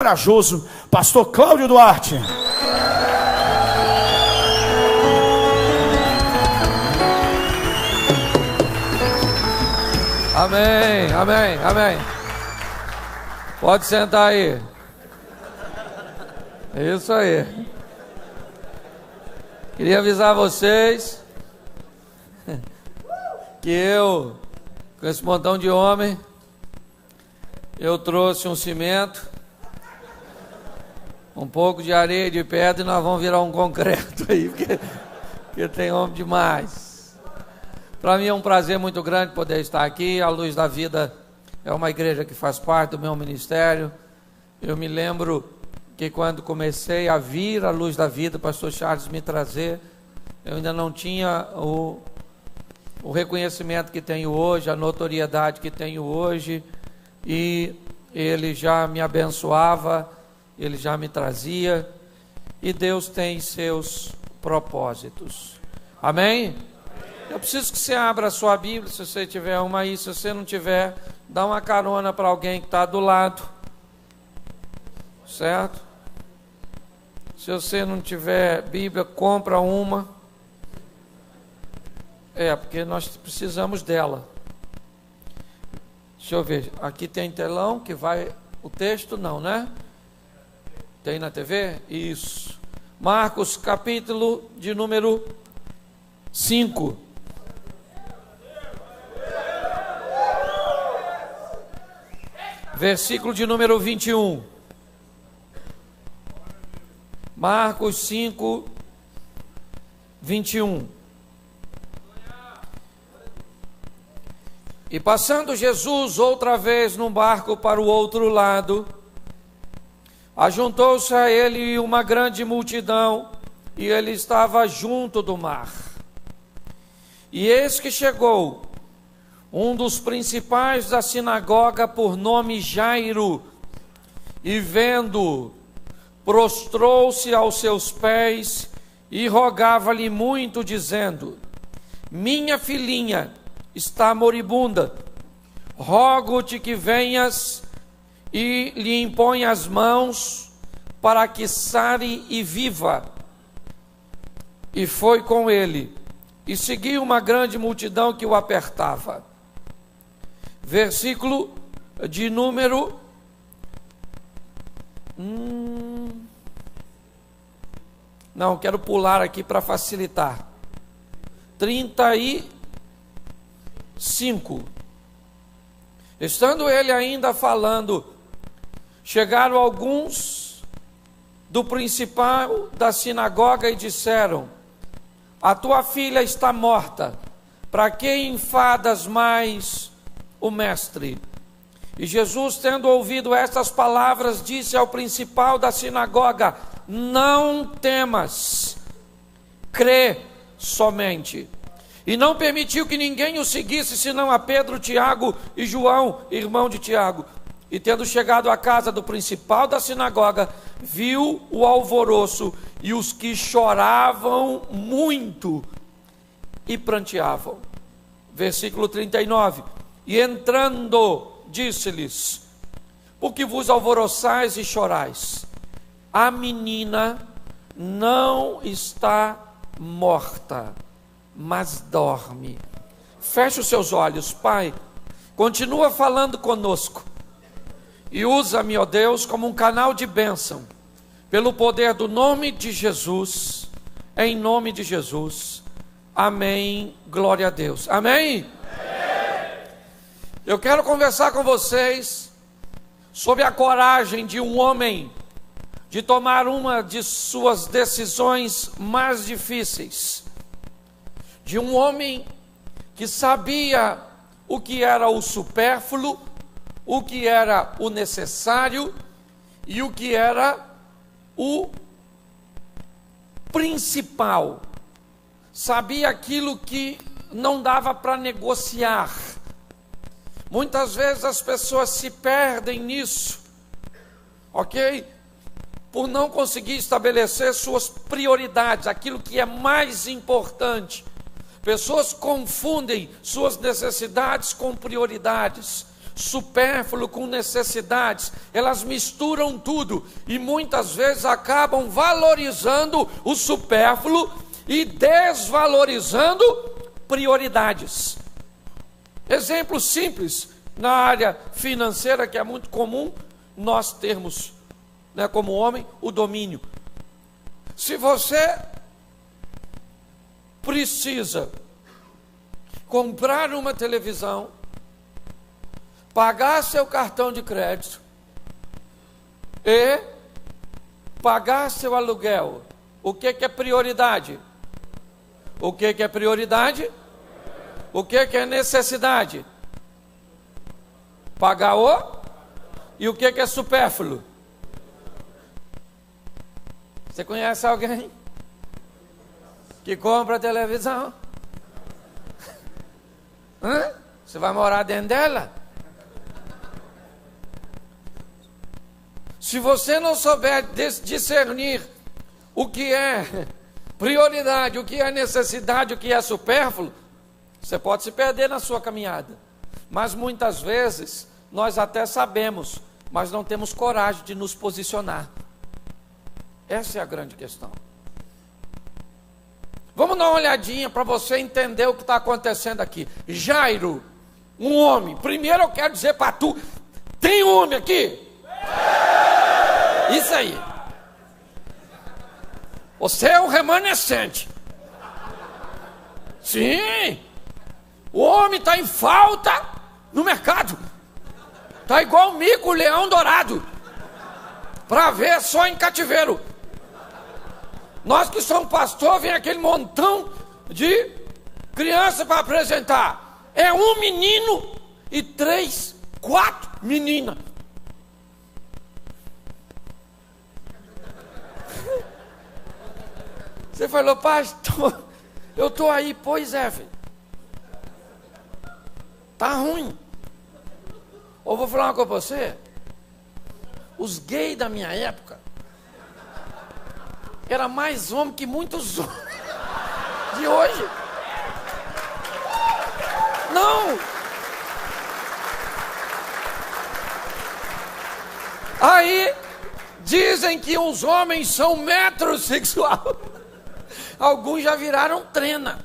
Corajoso, pastor Cláudio Duarte. Amém, amém, amém. Pode sentar aí. É isso aí. Queria avisar vocês que eu, com esse montão de homem, eu trouxe um cimento, um pouco de areia e de pedra, e nós vamos virar um concreto aí, porque tem homem demais. Para mim é um prazer muito grande poder estar aqui. A Luz da Vida é uma igreja que faz parte do meu ministério. Eu me lembro que quando comecei a vir a Luz da Vida, o pastor Charles me trazer, eu ainda não tinha o reconhecimento que tenho hoje, a notoriedade que tenho hoje, e ele já me abençoava, ele já me trazia, e Deus tem seus propósitos. Amém? Eu preciso que você abra a sua Bíblia, se você tiver uma aí. Se você não tiver, dá uma carona para alguém que está do lado, certo? Se você não tiver Bíblia, compra uma. Porque nós precisamos dela. Deixa eu ver, aqui tem telão que vai, o texto não, né? Tem na TV? Isso. Marcos, capítulo de número 5. Versículo de número 21. Marcos 5, 21. E passando Jesus outra vez num barco para o outro lado, ajuntou-se a ele uma grande multidão, e ele estava junto do mar. E eis que chegou um dos principais da sinagoga, por nome Jairo, e vendo, prostrou-se aos seus pés e rogava-lhe muito, dizendo: minha filhinha está moribunda, rogo-te que venhas e lhe impõe as mãos para que sare e viva. E foi com ele, e seguiu uma grande multidão que o apertava. Versículo de número não, quero pular aqui para facilitar. 35. Estando ele ainda falando, chegaram alguns do principal da sinagoga e disseram: a tua filha está morta, para que enfadas mais o mestre? E Jesus, tendo ouvido estas palavras, disse ao principal da sinagoga: não temas, crê somente. E não permitiu que ninguém o seguisse, senão a Pedro, Tiago e João, irmão de Tiago. E tendo chegado à casa do principal da sinagoga, viu o alvoroço e os que choravam muito e pranteavam. Versículo 39. E entrando, disse-lhes: por que vos alvoroçais e chorais? A menina não está morta, mas dorme. Feche os seus olhos, Pai. Continua falando conosco. E usa-me, ó Deus, como um canal de bênção, pelo poder do nome de Jesus, em nome de Jesus. Amém, glória a Deus. Amém? Eu quero conversar com vocês sobre a coragem de um homem de tomar uma de suas decisões mais difíceis, de um homem que sabia o que era o supérfluo, o que era o necessário e o que era o principal. Sabia aquilo que não dava para negociar. Muitas vezes as pessoas se perdem nisso, ok? Por não conseguir estabelecer suas prioridades, aquilo que é mais importante. Pessoas confundem suas necessidades com prioridades, supérfluo com necessidades, elas misturam tudo e muitas vezes acabam valorizando o supérfluo e desvalorizando prioridades. Exemplo simples, na área financeira, que é muito comum nós termos, como homem, o domínio. Se você precisa comprar uma televisão, pagar seu cartão de crédito e pagar seu aluguel, o que é prioridade? O que é prioridade? O que é necessidade? Pagar o? E o que é supérfluo? Você conhece alguém que compra televisão? Você vai morar dentro dela? Se você não souber discernir o que é prioridade, o que é necessidade, o que é supérfluo, você pode se perder na sua caminhada. Mas muitas vezes nós até sabemos, mas não temos coragem de nos posicionar. Essa é a grande questão. Vamos dar uma olhadinha para você entender o que está acontecendo aqui. Jairo, um homem. Primeiro eu quero dizer para tu, tem homem aqui? Isso aí. Você é um remanescente. Sim. O homem está em falta no mercado. Está igual o mico, o leão dourado. Para ver só em cativeiro. Nós que somos pastor, vem aquele montão de criança para apresentar. É um menino e 3, 4 meninas. Você falou, pastor, eu estou aí. Pois é, filho. Tá ruim. Ou vou falar uma coisa para você. Os gays da minha época era mais homem que muitos homens de hoje. Não. Aí dizem que os homens são metrosexual. Alguns já viraram trena.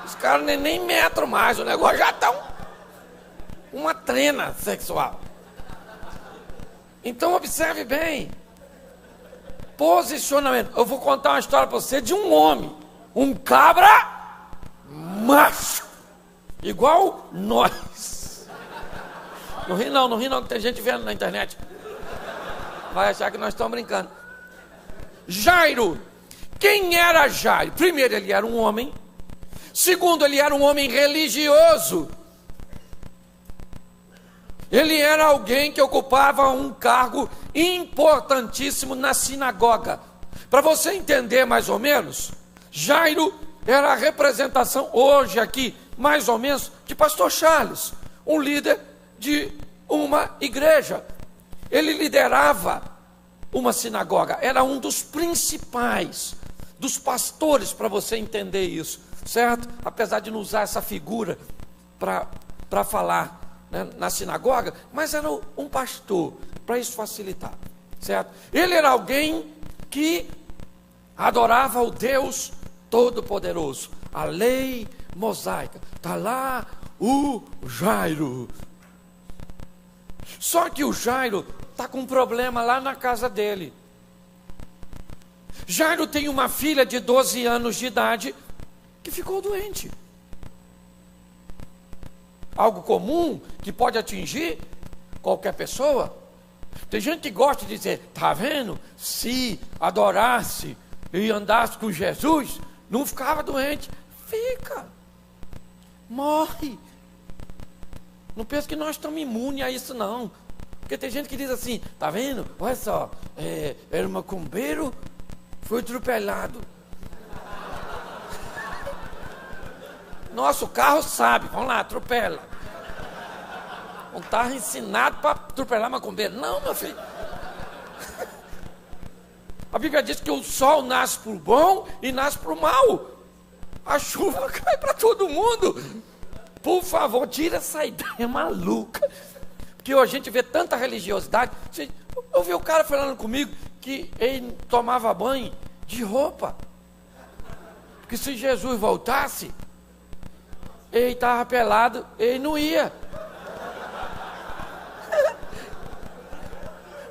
Os caras nem metro mais, o negócio já está uma trena sexual. Então observe bem. Posicionamento. Eu vou contar uma história para você de um homem, um cabra macho, igual nós. Não ri não, que tem gente vendo na internet. Vai achar que nós estamos brincando. Jairo. Quem era Jairo? Primeiro, ele era um homem. Segundo, ele era um homem religioso. Ele era alguém que ocupava um cargo importantíssimo na sinagoga. Para você entender mais ou menos, Jairo era a representação hoje aqui, mais ou menos, de pastor Charles, um líder de uma igreja. Ele liderava uma sinagoga, era um dos principais, dos pastores, para você entender isso, certo? Apesar de não usar essa figura para falar, né, na sinagoga, mas era um pastor, para isso facilitar, certo? Ele era alguém que adorava o Deus Todo-Poderoso, a lei mosaica. Está lá o Jairo. Só que o Jairo está com um problema lá na casa dele. Jairo tem uma filha de 12 anos de idade que ficou doente. Algo comum que pode atingir qualquer pessoa. Tem gente que gosta de dizer, tá vendo? Se adorasse e andasse com Jesus, não ficava doente. Fica. Morre. Não pensa que nós estamos imunes a isso, não. Porque tem gente que diz assim, tá vendo? Olha só, era um macumbeiro, foi atropelado. Nosso carro sabe, vamos lá, atropela. Não estava ensinado para atropelar macumbeiro. Não, meu filho. A Bíblia diz que o sol nasce para o bom e nasce para o mal. A chuva cai para todo mundo. por favor, tira essa ideia maluca. Porque hoje a gente vê tanta religiosidade. Eu vi o cara falando comigo que ele tomava banho de roupa. Porque se Jesus voltasse, ele estava pelado, ele não ia.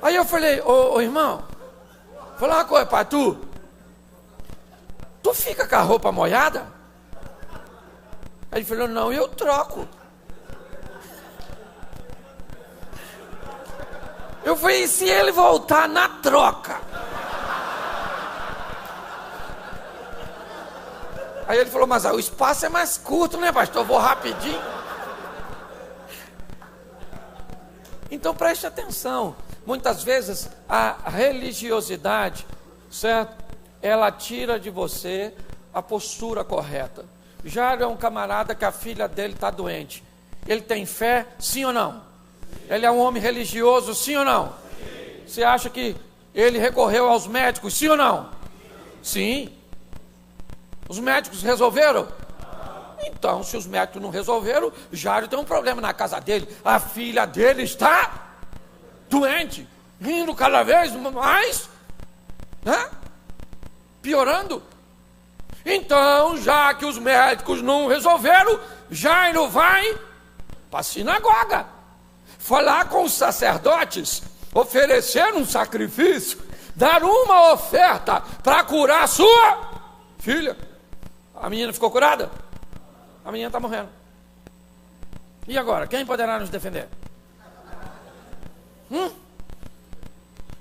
Aí eu falei, ô irmão, vou falar uma coisa para tu. Tu fica com a roupa molhada? Aí ele falou, não, eu troco. Eu falei, e se ele voltar na troca? Aí ele falou, mas o espaço é mais curto, né, pastor? Eu vou rapidinho. Então preste atenção. Muitas vezes a religiosidade, certo? Ela tira de você a postura correta. Jairo é um camarada que a filha dele está doente. Ele tem fé, sim ou não? Ele é um homem religioso, sim ou não? Sim. Você acha que ele recorreu aos médicos, sim ou não? Sim. Os médicos resolveram? Então, se os médicos não resolveram, Jairo tem um problema na casa dele. A filha dele está doente, rindo cada vez mais, né? Piorando. Então, já que os médicos não resolveram, Jairo vai para a sinagoga, falar com os sacerdotes, oferecer um sacrifício, dar uma oferta para curar a sua filha. A menina ficou curada? A menina está morrendo. E agora, quem poderá nos defender?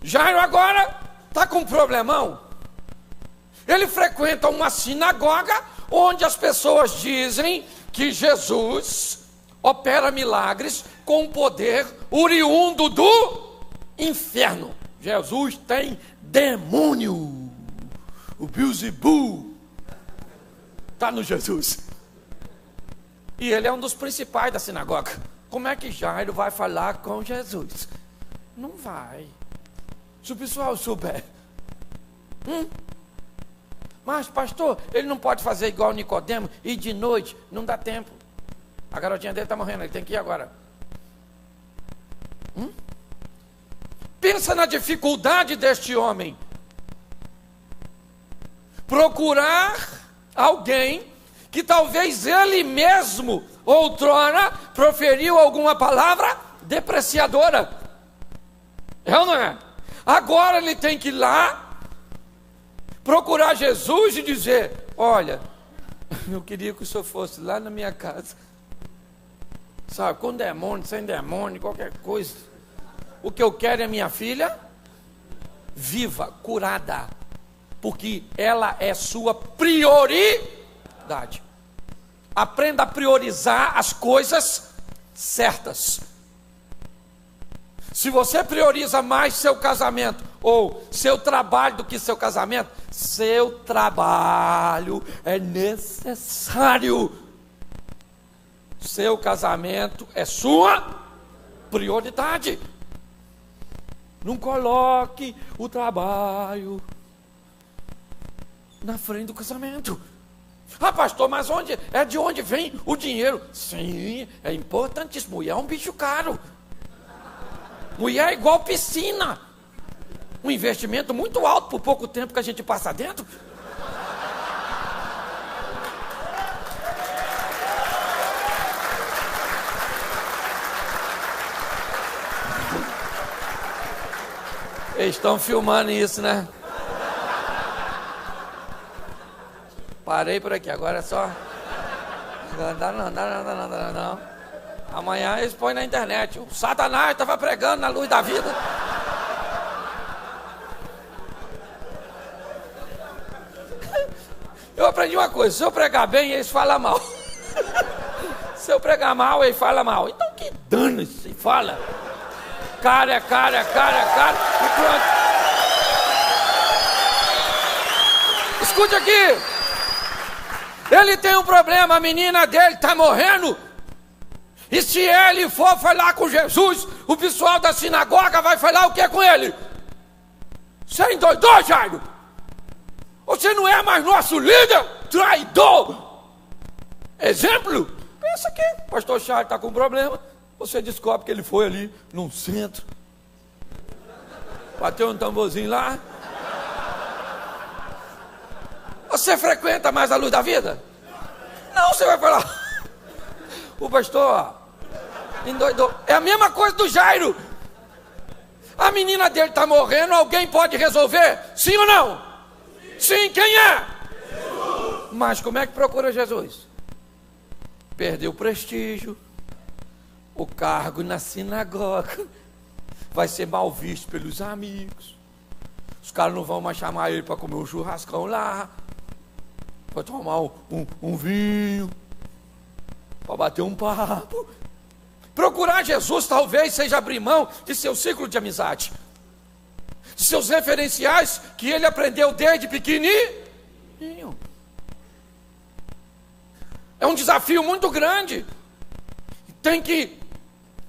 Jairo agora está com um problemão. Ele frequenta uma sinagoga onde as pessoas dizem que Jesus opera milagres com poder oriundo do inferno. Jesus tem demônio. O Beelzebub está no Jesus. E ele é um dos principais da sinagoga. Como é que Jairo vai falar com Jesus? Não vai. Se o pessoal souber. Mas pastor, ele não pode fazer igual Nicodemo e de noite, não dá tempo. A garotinha dele está morrendo, ele tem que ir agora. Pensa na dificuldade deste homem. Procurar alguém que talvez ele mesmo outrora proferiu alguma palavra depreciadora. É ou não é? Agora ele tem que ir lá procurar Jesus e dizer, olha, eu queria que o senhor fosse lá na minha casa, sabe, com demônio, sem demônio, qualquer coisa. O que eu quero é minha filha viva, curada, porque ela é sua prioridade. Aprenda a priorizar as coisas certas. Se você prioriza mais seu casamento ou seu trabalho do que seu casamento, seu trabalho é necessário. Seu casamento é sua prioridade. Não coloque o trabalho na frente do casamento. Ah, pastor, mas de onde vem o dinheiro? Sim, é importantíssimo. Mulher é um bicho caro. Mulher é igual piscina. Um investimento muito alto por pouco tempo que a gente passa dentro. Eles estão filmando isso, né? Parei por aqui, agora é só. Não. Amanhã eles põem na internet. O Satanás estava pregando na luz da vida. Eu aprendi uma coisa: se eu pregar bem, eles falam mal. Se eu pregar mal, eles falam mal. Então que dane-se, fala. Cara, e pronto. Escute aqui. Ele tem um problema, a menina dele está morrendo. E se ele for falar com Jesus, o pessoal da sinagoga vai falar o que com ele? Você endoidou, Jairo? Você não é mais nosso líder? Traidor! Exemplo? Pensa que o pastor Charles está com um problema, você descobre que ele foi ali num centro, bateu um tamborzinho lá. Você frequenta mais a Luz da Vida? Não, você vai falar, o pastor endoidou. É a mesma coisa do Jairo. A menina dele está morrendo, alguém pode resolver? Sim ou não? Sim, quem é? Jesus. Mas como é que procura Jesus? Perdeu o prestígio, o cargo na sinagoga, vai ser mal visto pelos amigos, os caras não vão mais chamar ele para comer um churrascão lá, para tomar um vinho, para bater um papo. Procurar Jesus talvez seja abrir mão de seu ciclo de amizade, de seus referenciais que ele aprendeu desde pequenininho. É um desafio muito grande. Tem que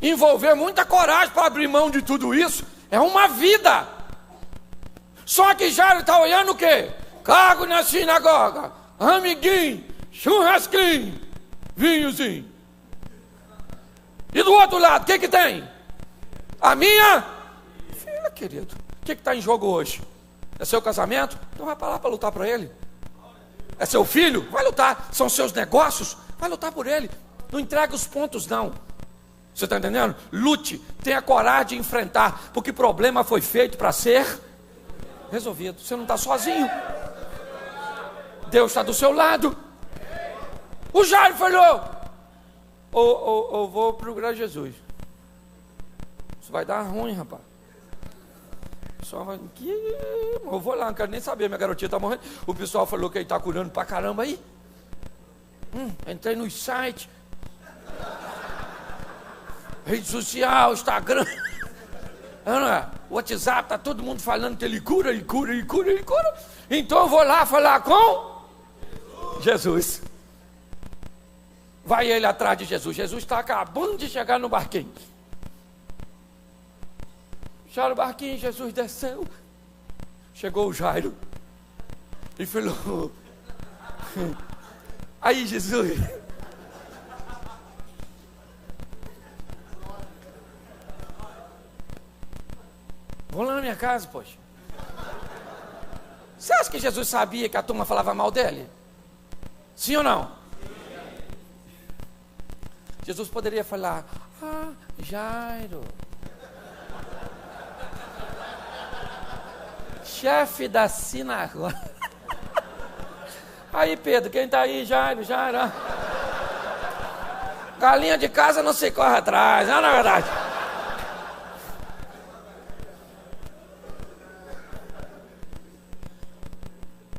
envolver muita coragem para abrir mão de tudo isso. É uma vida. Só que Jairo está olhando o quê? Cargo na sinagoga, amiguinho, churrasquinho, vinhozinho. E do outro lado, o que tem? A minha filha, querido. O que está em jogo hoje? É seu casamento? Então vai para lá para lutar para ele. É seu filho? Vai lutar. São seus negócios? Vai lutar por ele. Não entrega os pontos, não. Você está entendendo? Lute, tenha coragem de enfrentar, porque o problema foi feito para ser resolvido. Você não está sozinho. Deus está do seu lado. O Jairo falou: ou vou procurar Jesus. Isso vai dar ruim, rapaz. Só vai... Eu vou lá, não quero nem saber, minha garotinha está morrendo. O pessoal falou que ele está curando pra caramba aí. Entrei nos sites, rede social, Instagram, WhatsApp, está todo mundo falando que ele cura. Então eu vou lá falar com Jesus. Vai ele atrás de Jesus. Jesus está acabando de chegar no barquinho. Já no barquinho, Jesus desceu. Chegou o Jairo e falou: aí, Jesus, vou lá na minha casa, poxa. Você acha que Jesus sabia que a turma falava mal dele? Sim ou não? Jesus poderia falar: Jairo, chefe da sinagoga. Aí, Pedro, quem está aí? Jairo. Galinha de casa não se corre atrás, não é verdade?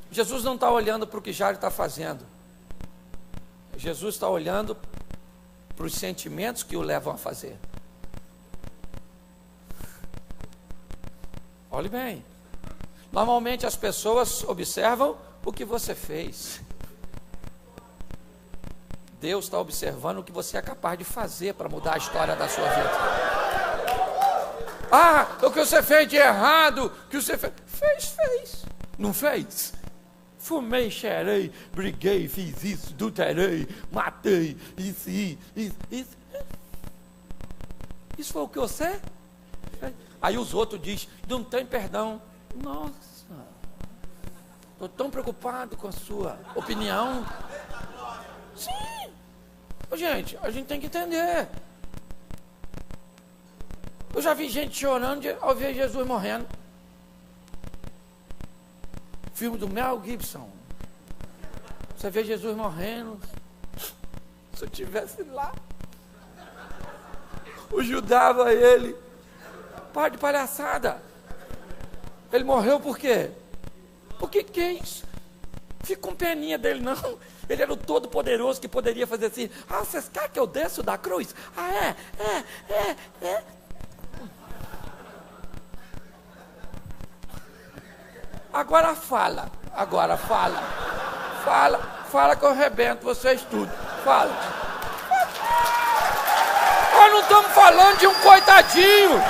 Jesus não está olhando para o que Jairo está fazendo. Jesus está olhando para os sentimentos que o levam a fazer. Olhe bem. Normalmente as pessoas observam o que você fez. Deus está observando o que você é capaz de fazer para mudar a história da sua vida. O que você fez de errado, o que você fez. Não fez? Fumei, cheirei, briguei, fiz isso, adulterei, matei, isso. Isso foi o que você fez? Aí os outros dizem: não tem perdão. Nossa, estou tão preocupado com a sua opinião. Sim. Gente, a gente tem que entender. Eu já vi gente chorando ao ver Jesus morrendo. Filme do Mel Gibson. Você vê Jesus morrendo. Se eu estivesse lá, ajudava ele. Para de palhaçada. Ele morreu por quê? Porque quis. Fica com peninha dele, não. Ele era o todo-poderoso que poderia fazer assim: vocês querem que eu desço da cruz? É. Agora fala que eu arrebento vocês tudo. Fala. Nós não estamos falando de um coitadinho.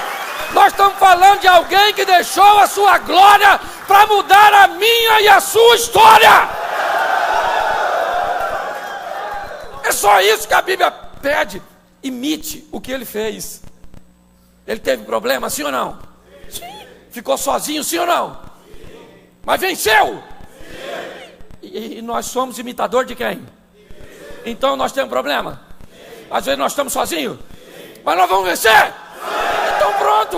Nós estamos falando de alguém que deixou a sua glória para mudar a minha e a sua história. É só isso que a Bíblia pede. Imite o que ele fez. Ele teve problema, sim ou não? Sim. Ficou sozinho, sim ou não? Sim. Mas venceu? Sim. E nós somos imitador de quem? Sim. Então nós temos problema? Sim. Às vezes nós estamos sozinhos? Sim. Mas nós vamos vencer? Sim. Então pronto.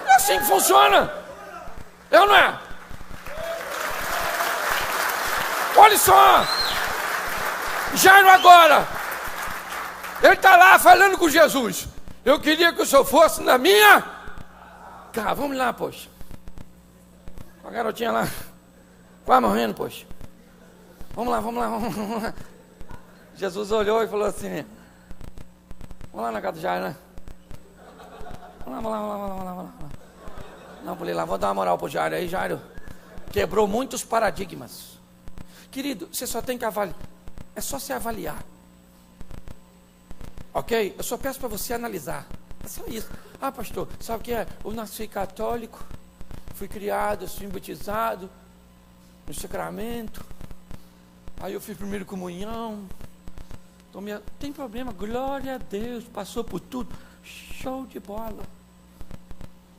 É assim que funciona. É ou não é? Olha só. Jairo agora. Ele está lá falando com Jesus. Eu queria que o senhor fosse na minha casa. Vamos lá, poxa. A garotinha lá, quase morrendo, poxa. Vamos lá. Jesus olhou e falou assim: vamos lá na casa do Jairo, né? Vamos lá. Não, pulei lá, vou dar uma moral pro Jairo aí. Jairo quebrou muitos paradigmas. Querido, você só tem que avaliar. É só se avaliar. Ok? Eu só peço para você analisar. É só isso. Ah, pastor, sabe o que é? Eu nasci católico, fui criado, fui batizado no sacramento. Aí eu fiz primeira comunhão. Tem problema, glória a Deus, passou por tudo. Show de bola.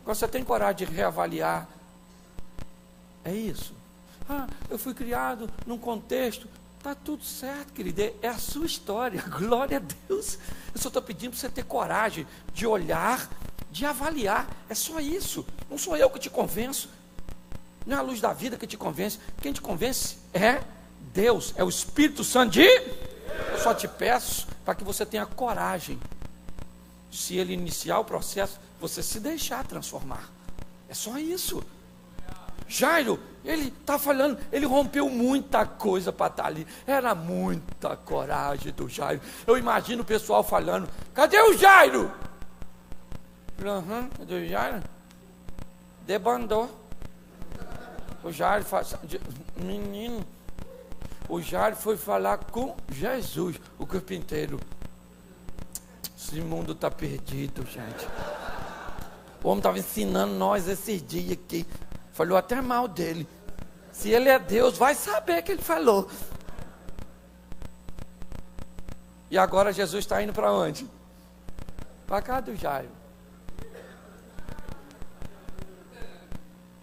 Agora você tem coragem de reavaliar. É isso. Ah, eu fui criado num contexto. Está tudo certo, querido, é a sua história, glória a Deus. Eu só estou pedindo para você ter coragem de olhar, de avaliar, é só isso. Não sou eu que te convenço, não é a luz da vida que te convence, quem te convence é Deus, é o Espírito Santo de... Eu só te peço para que você tenha coragem, se ele iniciar o processo, você se deixar transformar, é só isso. Jairo, ele está falando, ele rompeu muita coisa para estar ali, era muita coragem do Jairo. Eu imagino o pessoal falando: cadê o Jairo? Cadê o Jairo? Debandou. O Jairo faz, menino, o Jairo foi falar com Jesus, o carpinteiro. Esse mundo está perdido, gente. O homem estava ensinando nós esses dias aqui. Falou até mal dele. Se ele é Deus, vai saber que ele falou. E agora Jesus está indo para onde? Para cá do Jairo.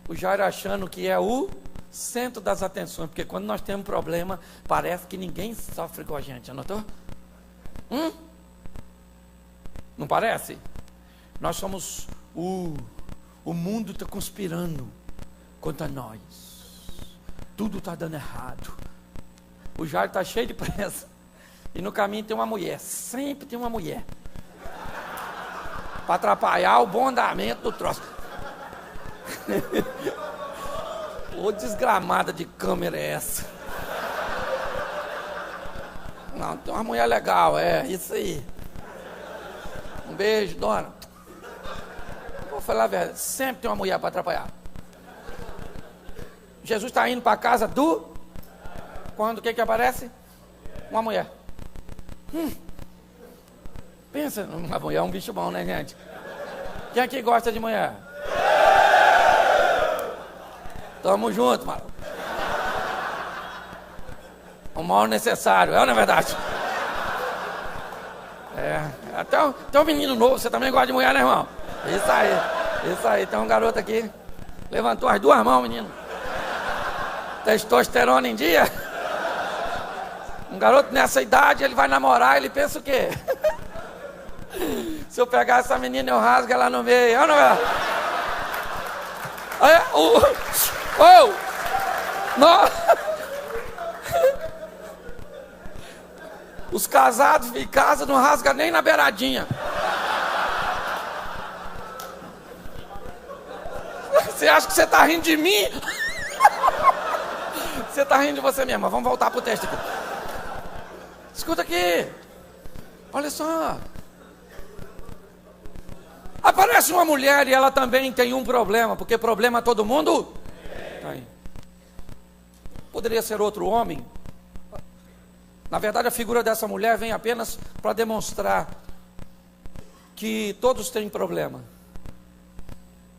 O Jairo achando que é o centro das atenções. Porque quando nós temos problema, parece que ninguém sofre com a gente. Anotou? Não parece? Nós somos o mundo está conspirando contra nós. Tudo está dando errado. O Jairo está cheio de pressa. E no caminho tem uma mulher. Sempre tem uma mulher. Para atrapalhar o bom andamento do troço. Ô desgramada de câmera é essa? Não, tem uma mulher legal, é isso aí. Um beijo, dona. Vou falar a verdade, sempre tem uma mulher para atrapalhar. Jesus está indo para a casa do... Quando o que aparece? Uma mulher. Pensa, uma mulher é um bicho bom, né, gente? Quem aqui gosta de mulher? Tamo junto, mano. O mal necessário, é ou não é verdade? Até um menino novo, você também gosta de mulher, né, irmão? Isso aí, tem um garoto aqui. Levantou as duas mãos, menino. Testosterona em dia. Um garoto nessa idade, ele vai namorar, ele pensa o quê? Se eu pegar essa menina, eu rasgo ela no meio. Eu não é? Os casados em casa não rasgam nem na beiradinha. Você acha que você está rindo de mim? Você está rindo de você mesmo. Vamos voltar para o texto aqui. Escuta aqui. Olha só. Aparece uma mulher e ela também tem um problema. Porque problema todo mundo tem. Poderia ser outro homem. Na verdade, a figura dessa mulher vem apenas para demonstrar que todos têm problema.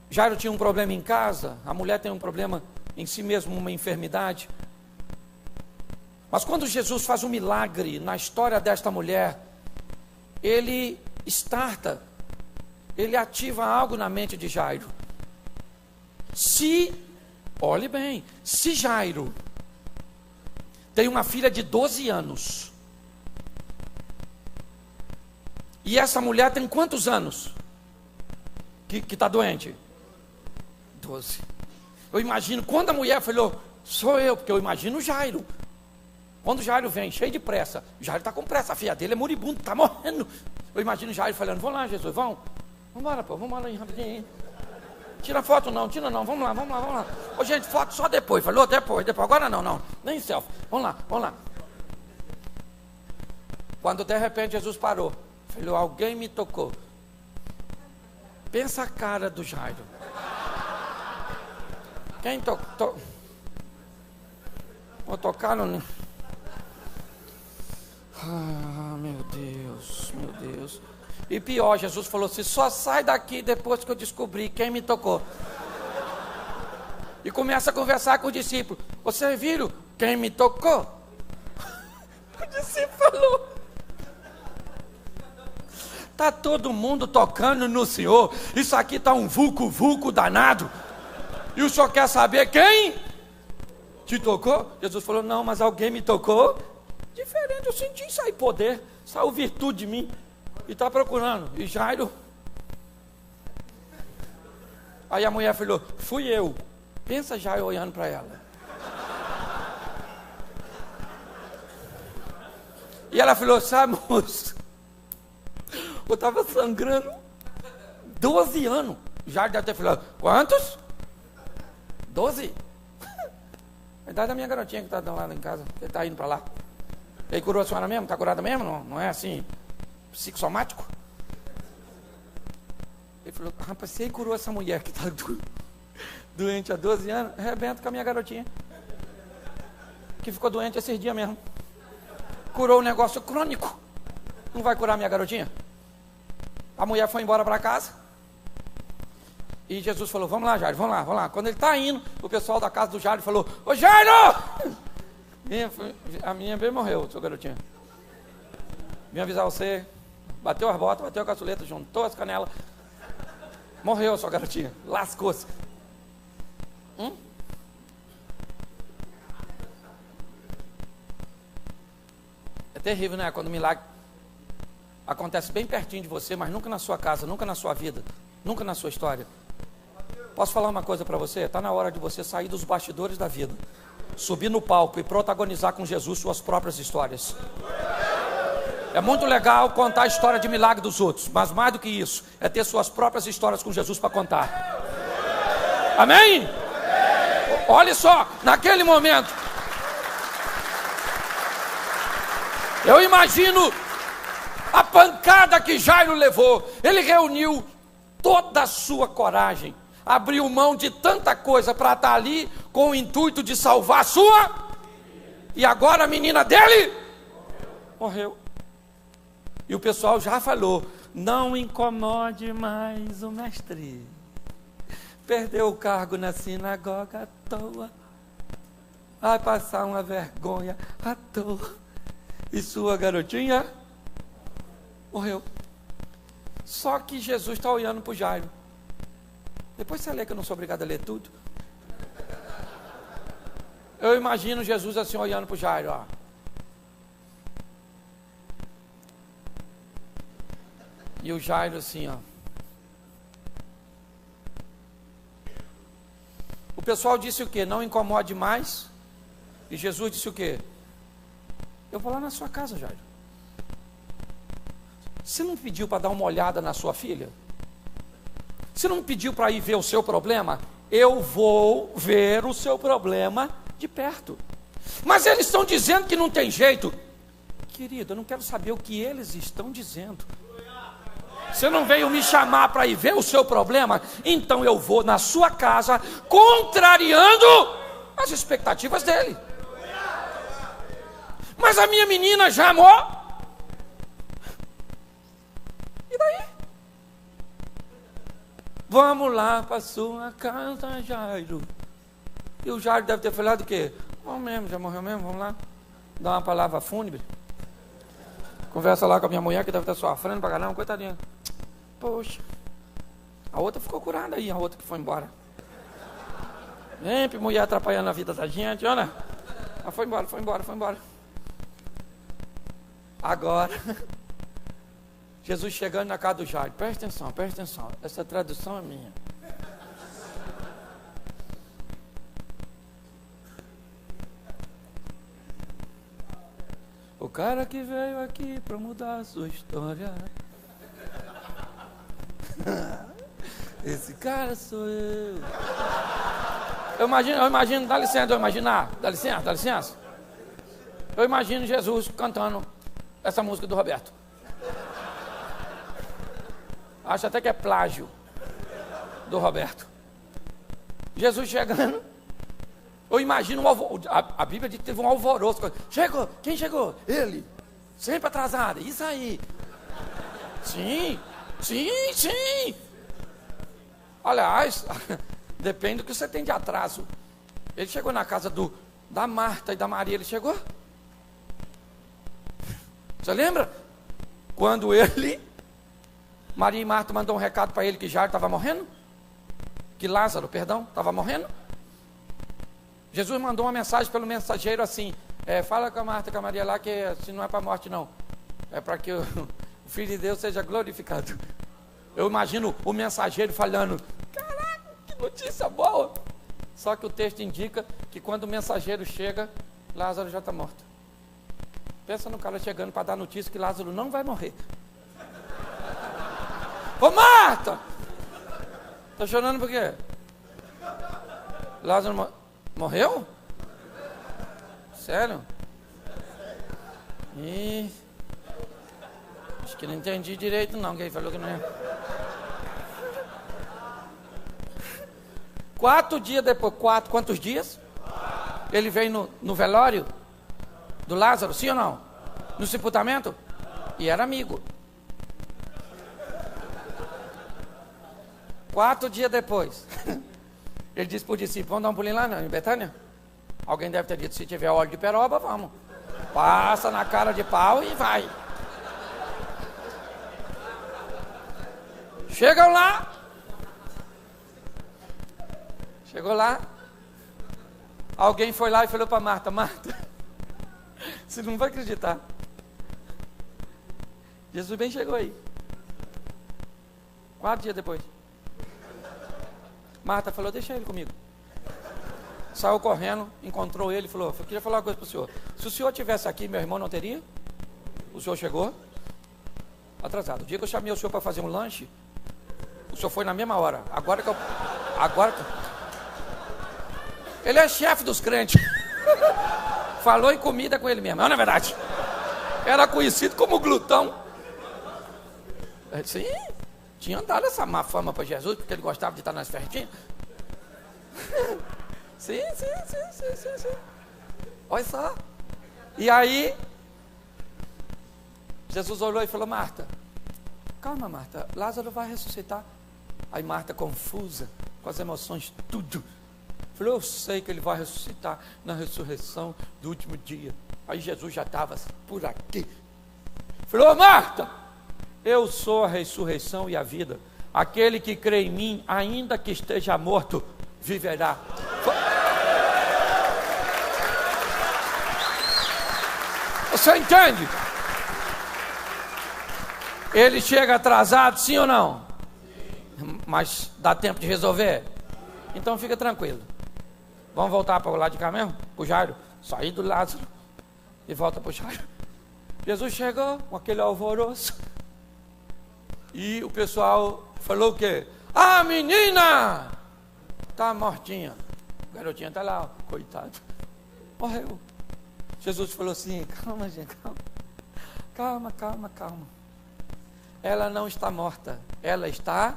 Jairo tinha um problema em casa, a mulher tem um problema em si mesmo, uma enfermidade. Mas quando Jesus faz um milagre na história desta mulher, ele starta, ele ativa algo na mente de Jairo. Olhe bem, se Jairo tem uma filha de 12 anos, e essa mulher tem quantos anos que está doente? 12. Eu imagino, quando a mulher falou, sou eu, porque eu imagino o Jairo. Quando o Jairo vem, cheio de pressa, o Jairo está com pressa, a filha dele é moribundo, está morrendo. Eu imagino o Jairo falando, vamos lá, Jesus, vamos embora, pô, vamos lá aí rapidinho. Tira foto não, vamos lá. Ô gente, foto só depois, falou? Depois, agora não, nem selfie, vamos lá. Quando de repente Jesus parou, falou, alguém me tocou. Pensa a cara do Jairo. Quem tocou? Vou tocar no... Ah, meu Deus. E pior, Jesus falou assim, só sai daqui depois que eu descobrir quem me tocou. E começa a conversar com o discípulo. Vocês viram quem me tocou? O discípulo falou, está todo mundo tocando no Senhor. Isso aqui está um vulco danado. E o Senhor quer saber quem te tocou? Jesus falou, não, mas alguém me tocou. Diferente, eu senti sair poder, saiu virtude de mim. E está procurando. E Jairo. Aí a mulher falou, fui eu. Pensa Jairo olhando para ela. E ela falou, sabe, moço, eu estava sangrando 12 anos. Jairo deve ter falado, quantos? 12? A idade da minha garotinha que está lá em casa, que está indo para lá. Ele curou a senhora mesmo? Está curada mesmo? Não é assim, psicossomático? Ele falou, rapaz, você curou essa mulher que está doente há 12 anos, arrebenta com a minha garotinha, que ficou doente esses dias mesmo. Curou um negócio crônico. Não vai curar minha garotinha? A mulher foi embora para casa. E Jesus falou, vamos lá, Jairo, vamos lá. Quando ele está indo, o pessoal da casa do Jairo falou, ô Jairo! A minha bem morreu, sua garotinha. Vim avisar você. Bateu as botas, bateu a caçuleta, juntou as canelas. Morreu a sua garotinha. Lascou-se. É terrível, né? Quando o milagre acontece bem pertinho de você, mas nunca na sua casa, nunca na sua vida, nunca na sua história. Posso falar uma coisa para você? Está na hora de você sair dos bastidores da vida, subir no palco e protagonizar com Jesus suas próprias histórias. É muito legal contar a história de milagre dos outros, mas mais do que isso, é ter suas próprias histórias com Jesus para contar. Amém? Olha só, naquele momento, eu imagino a pancada que Jairo levou. Ele reuniu toda a sua coragem, abriu mão de tanta coisa para estar ali com o intuito de salvar a sua. E agora a menina dele morreu. E o pessoal já falou, não incomode mais o mestre. Perdeu o cargo na sinagoga à toa. Vai passar uma vergonha à toa. E sua garotinha morreu. Só que Jesus está olhando para o Jairo. Depois você lê, que eu não sou obrigado a ler tudo. Eu imagino Jesus assim olhando para o Jairo, ó. E o Jairo assim, ó. O pessoal disse o quê? Não incomode mais. E Jesus disse o quê? Eu vou lá na sua casa, Jairo. Você não pediu para dar uma olhada na sua filha? Você não pediu para ir ver o seu problema? Eu vou ver o seu problema de perto. Mas eles estão dizendo que não tem jeito. Querido, eu não quero saber o que eles estão dizendo. Você não veio me chamar para ir ver o seu problema? Então eu vou na sua casa, contrariando as expectativas dele. Mas a minha menina já amou. E daí? Vamos lá para sua casa, Jairo. E o Jairo deve ter falado o quê? Vamos mesmo, já morreu mesmo, vamos lá. Dá uma palavra fúnebre. Conversa lá com a minha mulher, que deve estar sofrendo pra caramba, coitadinha. Poxa. A outra ficou curada aí, a outra que foi embora. Sempre mulher atrapalhando a vida da gente, olha. Ela foi embora. Agora, Jesus chegando na casa do Jairo. Presta atenção. Essa tradução é minha. O cara que veio aqui para mudar a sua história. Esse cara sou eu. Eu imagino, dá licença. Eu imagino Jesus cantando essa música do Roberto. Acho até que é plágio do Roberto. Jesus chegando. Eu imagino a Bíblia diz que teve um alvoroço. Chegou, quem chegou? Ele. Sempre atrasado, isso aí. Sim. Aliás, depende do que você tem de atraso. Ele chegou na casa da Marta e da Maria, ele chegou? Você lembra? Quando Maria e Marta mandou um recado para ele que Jairo estava morrendo? Que Lázaro, estava morrendo? Jesus mandou uma mensagem pelo mensageiro assim, fala com a Marta e com a Maria lá que assim, não é para a morte não, é para que o Filho de Deus seja glorificado. Eu imagino o mensageiro falando, caraca, que notícia boa. Só que o texto indica que quando o mensageiro chega, Lázaro já está morto. Pensa no cara chegando para dar notícia que Lázaro não vai morrer. Ô Marta! Está chorando por quê? Lázaro morreu? Sério? Acho que não entendi direito não, que ele falou que não é. 4 dias depois, quantos dias? Ele veio no velório do Lázaro, sim ou não? No sepultamento? E era amigo. 4 dias depois, ele disse para o discípulo, vamos dar um pulinho lá em Betânia? Alguém deve ter dito, se tiver óleo de peroba, vamos. Passa na cara de pau e vai. Chegam lá. Chegou lá. Alguém foi lá e falou para Marta, você não vai acreditar. Jesus bem chegou aí. 4 dias depois. Marta falou, deixa ele comigo. Saiu correndo, encontrou ele e falou, eu queria falar uma coisa para o senhor. Se o senhor estivesse aqui, meu irmão não teria? O senhor chegou atrasado. O dia que eu chamei o senhor para fazer um lanche, o senhor foi na mesma hora. Agora que ele é chefe dos crentes. Falou em comida com ele mesmo. Não é verdade? Era conhecido como glutão. Sim, tinha dado essa má fama para Jesus, porque ele gostava de estar nas festinhas. Sim. Olha só. E aí, Jesus olhou e falou, Marta, calma Marta, Lázaro vai ressuscitar. Aí Marta, confusa, com as emoções, tudo. Falou, eu sei que ele vai ressuscitar na ressurreição do último dia. Aí Jesus já estava por aqui. Falou, Marta, eu sou a ressurreição e a vida. Aquele que crê em mim, ainda que esteja morto, viverá. Você entende? Ele chega atrasado, sim ou não? Sim. Mas dá tempo de resolver? Então fica tranquilo. Vamos voltar para o lado de cá mesmo? Para o Jairo. Sair do Lázaro e volta para o Jairo. Jesus chegou com aquele alvoroço. E o pessoal falou o quê? A menina está mortinha. A garotinha está lá, coitado. Morreu. Jesus falou assim, calma gente, calma. Ela não está morta, ela está,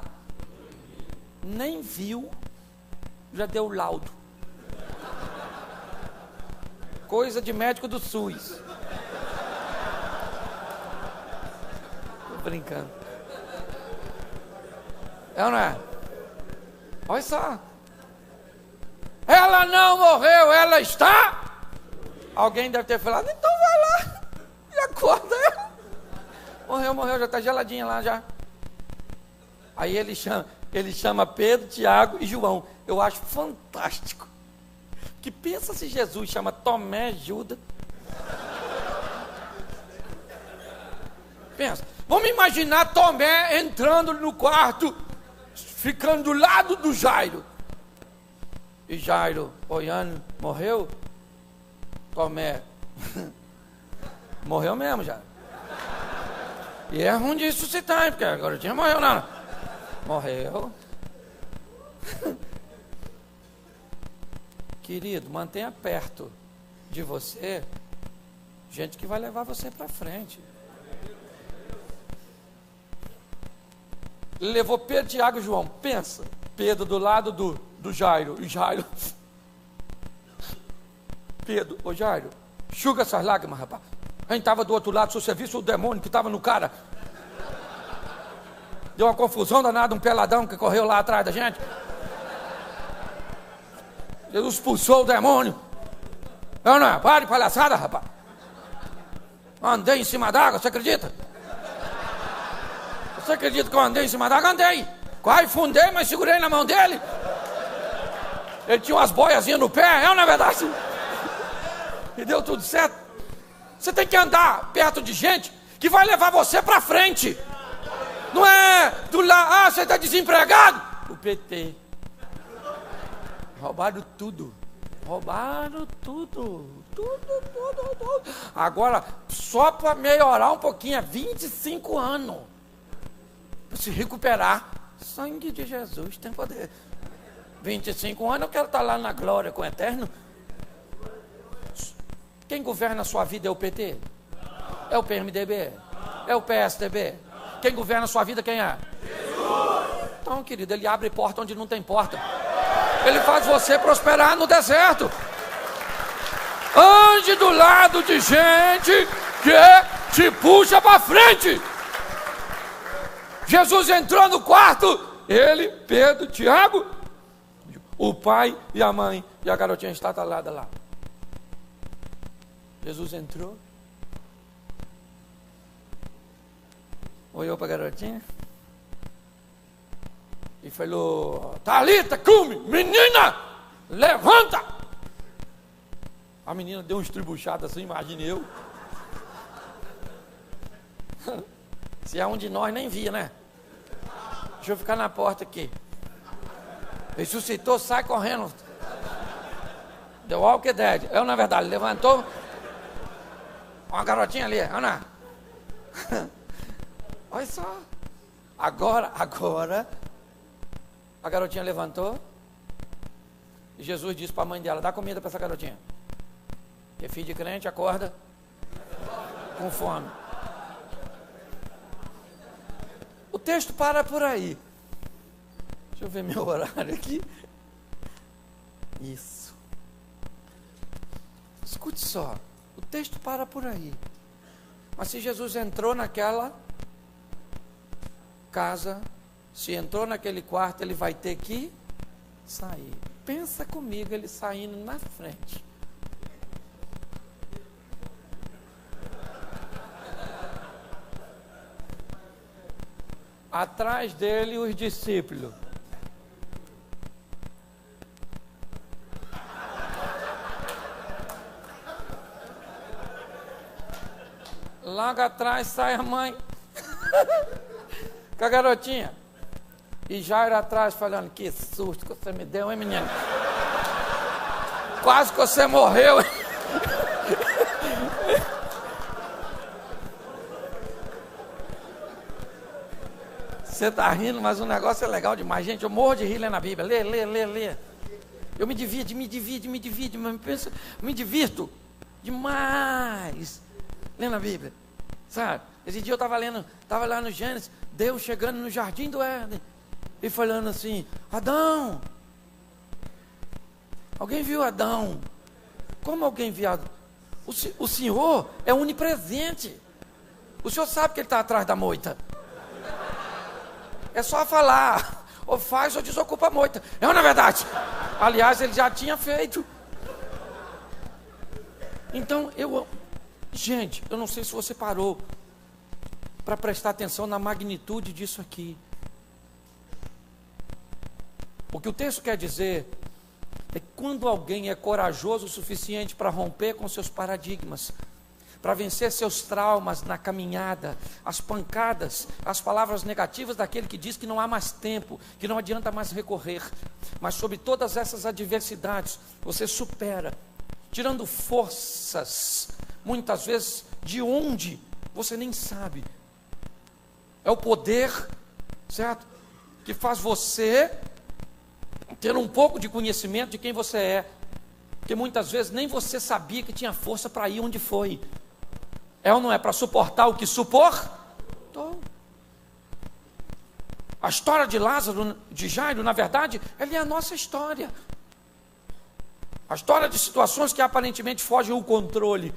nem viu, já deu laudo. Coisa de médico do SUS. Tô brincando. É ou não é? Olha só. Ela não morreu, ela está. Alguém deve ter falado, então acorda. Morreu, já está geladinha lá já. Aí ele chama Pedro, Tiago e João. Eu acho fantástico. Que pensa se Jesus chama Tomé, Judas. Pensa. Vamos imaginar Tomé entrando no quarto, ficando do lado do Jairo. E Jairo, olhando, morreu? Tomé. Morreu mesmo, já. E é ruim de ressuscitar, porque a garotinha morreu, não. Morreu. Querido, mantenha perto de você gente que vai levar você para frente. Ele levou Pedro, Tiago e João. Pensa, Pedro do lado do Jairo. E Jairo, Pedro, ô Jairo, enxuga essas lágrimas, rapaz. A gente estava do outro lado, se você visse o demônio que estava no cara. Deu uma confusão danada, um peladão que correu lá atrás da gente. Jesus expulsou o demônio. Não é? Para de palhaçada, rapaz. Andei em cima d'água, você acredita? Você acredita que eu andei em cima d'água? Andei. Quase fundei, mas segurei na mão dele. Ele tinha umas boiazinhas no pé, não é verdade? E deu tudo certo. Você tem que andar perto de gente que vai levar você para frente. Não é do lado, você está desempregado? O PT. Roubaram tudo. Roubaram tudo. Tudo. Agora, só para melhorar um pouquinho, 25 anos. Para se recuperar. Sangue de Jesus tem poder. 25 anos eu quero estar lá na glória com o Eterno. Quem governa a sua vida é o PT? É o PMDB? É o PSDB? Quem governa a sua vida quem é? Jesus! Então, querido, ele abre porta onde não tem porta. Ele faz você prosperar no deserto. Ande do lado de gente que te puxa para frente. Jesus entrou no quarto, ele, Pedro, Tiago, o pai e a mãe, e a garotinha está atalhada lá. Jesus entrou, olhou para a garotinha e falou: Talita, cume, menina, levanta. A menina deu um estribuchado assim, imagine eu. Se é um de nós, nem via, né? Deixa eu ficar na porta aqui. Ressuscitou, sai correndo. Deu Walking Dead. Eu, na verdade, levantou. Uma garotinha ali, Ana. Olha só. Agora, a garotinha levantou. E Jesus disse para a mãe dela: dá comida para essa garotinha. Porque filho de crente acorda com fome. O texto para por aí. Deixa eu ver meu horário aqui. Isso. Escute só. O texto para por aí. Mas se Jesus entrou naquela casa, se entrou naquele quarto, ele vai ter que sair. Pensa comigo, ele saindo na frente. Atrás dele os discípulos. Logo atrás sai a mãe com a garotinha. E Jairo atrás falando: que susto que você me deu, hein, menino? Quase que você morreu. Você está rindo, mas o negócio é legal demais. Gente, eu morro de rir lendo a Bíblia. Lê. Eu me divido, mas me divirto demais lendo a Bíblia. Sabe? Esse dia eu estava lá no Gênesis, Deus chegando no jardim do Éden e falando assim: Adão, alguém viu Adão? Como alguém viu Adão? O Senhor é onipresente. O Senhor sabe que ele está atrás da moita. É só falar, ou faz ou desocupa a moita. É ou não é verdade? Aliás, ele já tinha feito. Então, Gente, eu não sei se você parou para prestar atenção na magnitude disso aqui. O que o texto quer dizer é que quando alguém é corajoso o suficiente para romper com seus paradigmas, para vencer seus traumas na caminhada, as pancadas, as palavras negativas daquele que diz que não há mais tempo, que não adianta mais recorrer, mas sobre todas essas adversidades, você supera, tirando forças, muitas vezes, de onde você nem sabe. É o poder, certo? Que faz você ter um pouco de conhecimento de quem você é, porque muitas vezes nem você sabia que tinha força para ir onde foi. É ou não é? Para suportar o que suportou. A história de Lázaro, de Jairo, na verdade, ela é a nossa história. A história de situações que aparentemente fogem ao controle,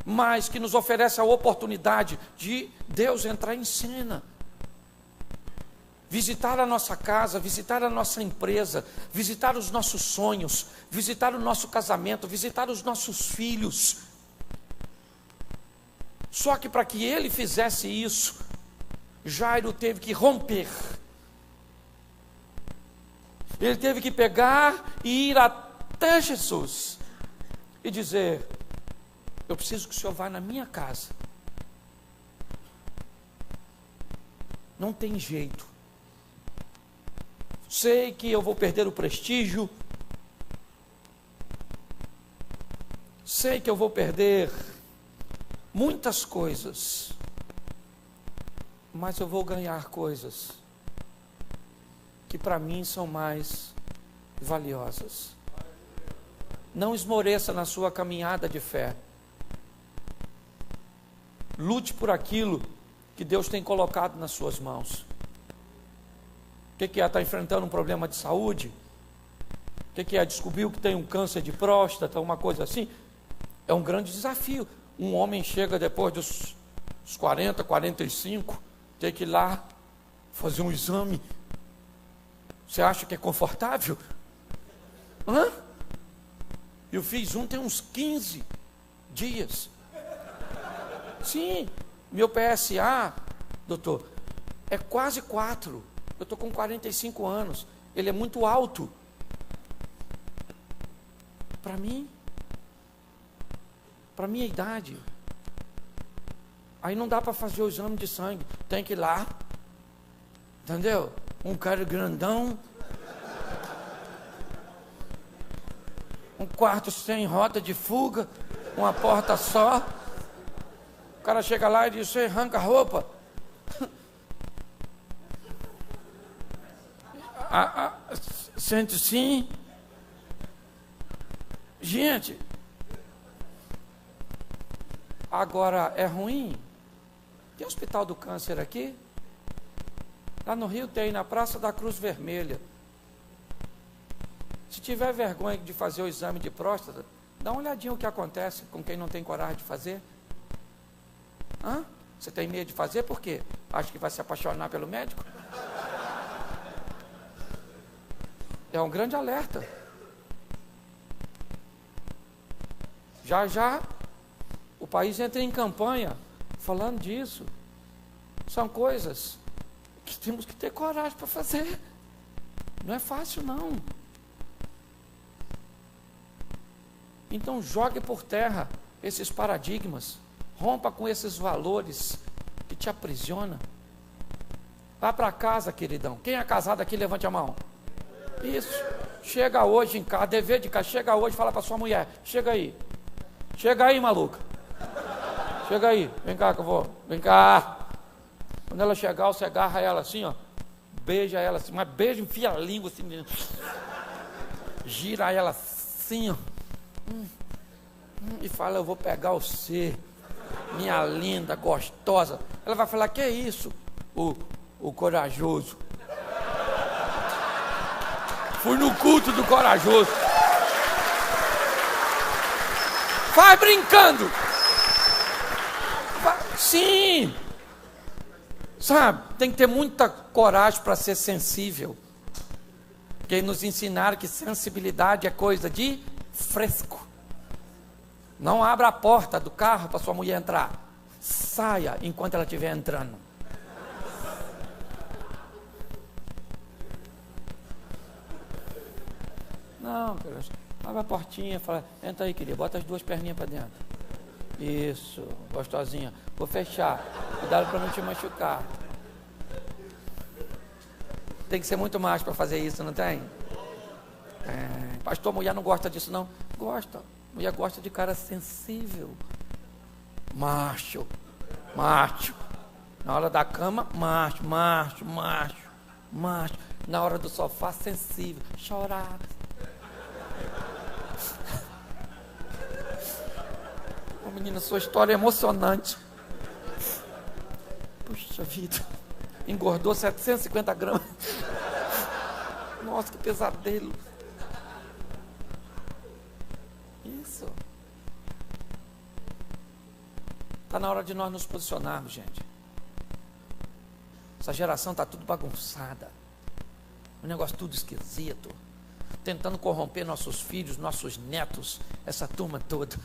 mas que nos oferece a oportunidade de Deus entrar em cena. Visitar a nossa casa, visitar a nossa empresa, visitar os nossos sonhos, visitar o nosso casamento, visitar os nossos filhos. Só que para que ele fizesse isso, Jairo teve que romper. Ele teve que pegar e ir até Jesus e dizer: eu preciso que o Senhor vá na minha casa. Não tem jeito. Sei que eu vou perder o prestígio. Sei que eu vou perder muitas coisas, mas eu vou ganhar coisas que para mim são mais valiosas. Não esmoreça na sua caminhada de fé. Lute por aquilo que Deus tem colocado nas suas mãos. O que é? Está enfrentando um problema de saúde? O que é? Descobriu que tem um câncer de próstata, uma coisa assim? É um grande desafio. Um homem chega depois dos 40, 45, tem que ir lá fazer um exame. Você acha que é confortável? Hã? Eu fiz um tem uns 15 dias. Sim, meu PSA, doutor, é quase 4. Eu estou com 45 anos. Ele é muito alto. Para mim, para minha idade. Aí não dá para fazer o exame de sangue. Tem que ir lá. Entendeu? Um cara grandão. Um quarto sem rota de fuga. Uma porta só. O cara chega lá e diz: você arranca a roupa. Sente sim. Gente, agora é ruim. Tem hospital do câncer aqui? Lá no Rio tem, na Praça da Cruz Vermelha. Se tiver vergonha de fazer o exame de próstata, dá uma olhadinha o que acontece com quem não tem coragem de fazer. Hã? Você tem medo de fazer por quê? Acha que vai se apaixonar pelo médico? É um grande alerta. Já já o país entra em campanha falando disso. São coisas que temos que ter coragem para fazer. Não é fácil não. Então jogue por terra esses paradigmas. Rompa com esses valores que te aprisionam. Vá para casa, queridão. Quem é casado aqui, levante a mão. Isso. Chega hoje em casa, dever de casa. Chega hoje e fala para sua mulher: chega aí. Chega aí, maluca. Chega aí. Vem cá que eu vou. Vem cá. Quando ela chegar, você agarra ela assim, ó. Beija ela assim. Mas beija, enfia a língua assim. Gira ela assim, ó. E fala: eu vou pegar você, minha linda, gostosa. Ela vai falar: que é isso? O corajoso. Fui no culto do corajoso. Vai brincando. Sim. Sabe, tem que ter muita coragem para ser sensível. Porque nos ensinaram que sensibilidade é coisa de fresco. Não abra a porta do carro para sua mulher entrar. Saia enquanto ela estiver entrando. Não, abre a portinha, fala, entra aí, querida, bota as duas perninhas para dentro. Isso, gostosinha. Vou fechar. Cuidado para não te machucar. Tem que ser muito macho para fazer isso, não tem? Pastor, mulher não gosta disso, não? Gosta. Mulher gosta de cara sensível. Macho. Na hora da cama, macho. Na hora do sofá, sensível. Chorar. Menina, sua história é emocionante. Puxa vida. Engordou 750 gramas. Nossa, que pesadelo. Isso. Está na hora de nós nos posicionarmos, gente. Essa geração está tudo bagunçada. Um negócio tudo esquisito. Tentando corromper nossos filhos, nossos netos, essa turma toda.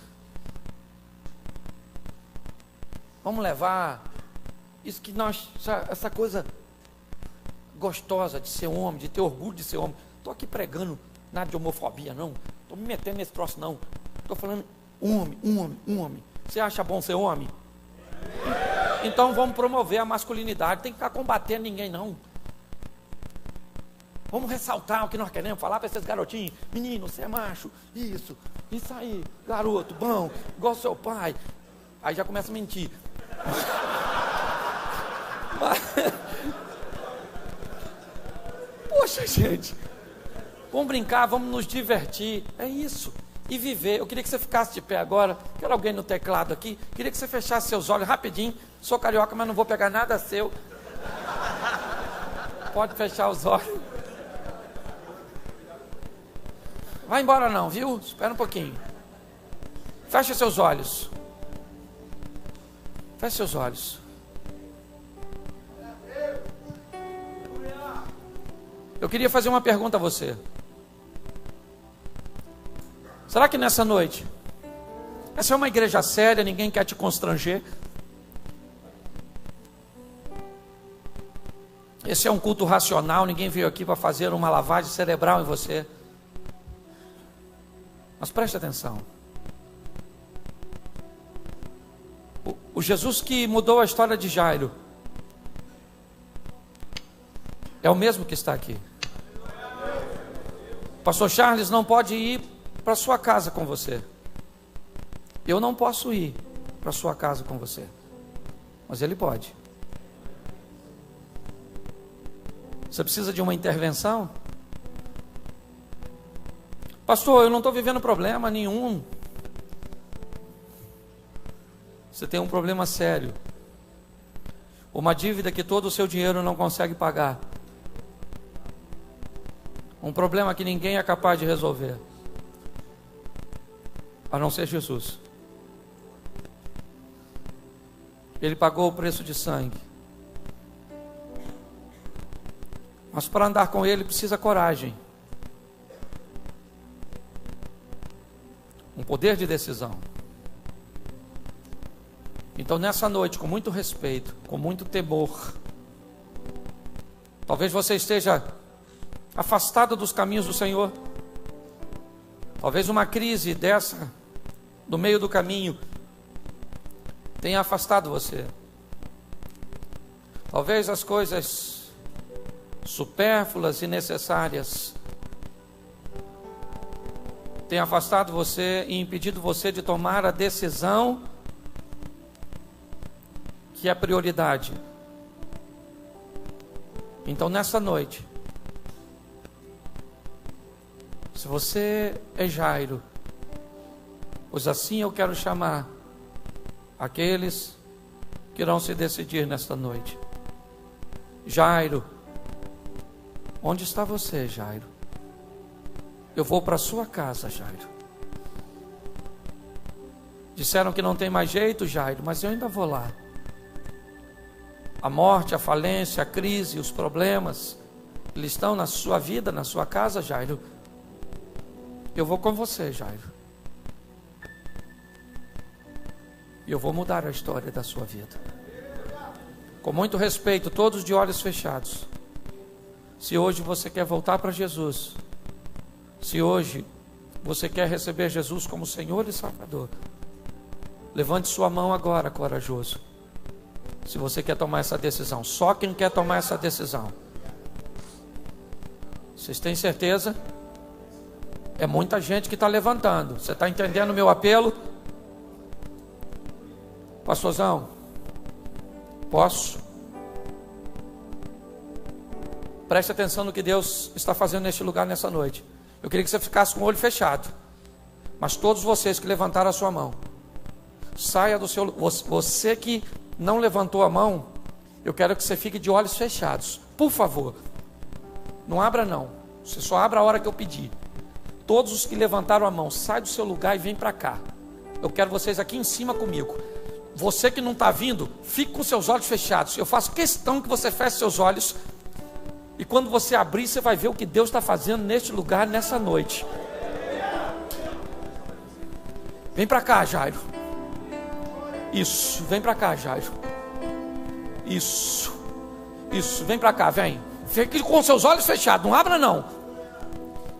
Vamos levar isso que nós, essa coisa gostosa de ser homem, de ter orgulho de ser homem. Estou aqui pregando nada de homofobia, não. Estou me metendo nesse troço, não. Estou falando homem. Você acha bom ser homem? Então vamos promover a masculinidade. Tem que ficar combatendo ninguém, não. Vamos ressaltar o que nós queremos, falar para esses garotinhos. Menino, você é macho. Isso aí, garoto, bom, igual seu pai. Aí já começa a mentir. Poxa, gente, vamos brincar, vamos nos divertir, é isso, e viver. Eu queria que você ficasse de pé agora. Quero alguém no teclado aqui. Queria que você fechasse seus olhos rapidinho. Sou carioca, mas não vou pegar nada seu. Pode fechar os olhos. Vai embora não, viu? Espera um pouquinho. Feche seus olhos. Feche seus olhos. Eu queria fazer uma pergunta a você. Será que nessa noite, essa é uma igreja séria, ninguém quer te constranger? Esse é um culto racional, ninguém veio aqui para fazer uma lavagem cerebral em você. Mas preste atenção. O Jesus que mudou a história de Jairo é o mesmo que está aqui. O pastor Charles não pode ir para sua casa com você. Eu não posso ir para sua casa com você. Mas ele pode. Você precisa de uma intervenção? Pastor, eu não estou vivendo problema nenhum. Você tem um problema sério. Uma dívida que todo o seu dinheiro não consegue pagar. Um problema que ninguém é capaz de resolver. A não ser Jesus. Ele pagou o preço de sangue. Mas para andar com Ele precisa coragem. Um poder de decisão. Então nessa noite, com muito respeito, com muito temor, talvez você esteja afastado dos caminhos do Senhor. Talvez uma crise dessa, no meio do caminho, tenha afastado você. Talvez as coisas supérfluas e necessárias tenham afastado você e impedido você de tomar a decisão que é prioridade. Então nessa noite, se você é Jairo, pois assim eu quero chamar aqueles que irão se decidir nesta noite. Jairo, onde está você, Jairo? Eu vou para a sua casa, Jairo. Disseram que não tem mais jeito, Jairo, mas eu ainda vou lá. A morte, a falência, a crise, os problemas, eles estão na sua vida, na sua casa, Jairo. Eu vou com você, Jairo. E eu vou mudar a história da sua vida. Com muito respeito, todos de olhos fechados. Se hoje você quer voltar para Jesus, se hoje você quer receber Jesus como Senhor e Salvador, levante sua mão agora, corajoso. Se você quer tomar essa decisão, só quem quer tomar essa decisão. Vocês têm certeza? É muita gente que está levantando. Você está entendendo o meu apelo? Pastorzão, posso? Preste atenção no que Deus está fazendo neste lugar nessa noite. Eu queria que você ficasse com o olho fechado. Mas todos vocês que levantaram a sua mão, saia do seu... Você que não levantou a mão, eu quero que você fique de olhos fechados. Por favor, não abra não. Você só abra a hora que eu pedir. Todos os que levantaram a mão, sai do seu lugar e vem para cá. Eu quero vocês aqui em cima comigo. Você que não está vindo, fique com seus olhos fechados. Eu faço questão que você feche seus olhos. E quando você abrir, você vai ver o que Deus está fazendo neste lugar, nessa noite. Vem para cá, Jairo. Isso, vem para cá, Jairo. Isso, vem para cá, vem. Fique com seus olhos fechados, não abra não.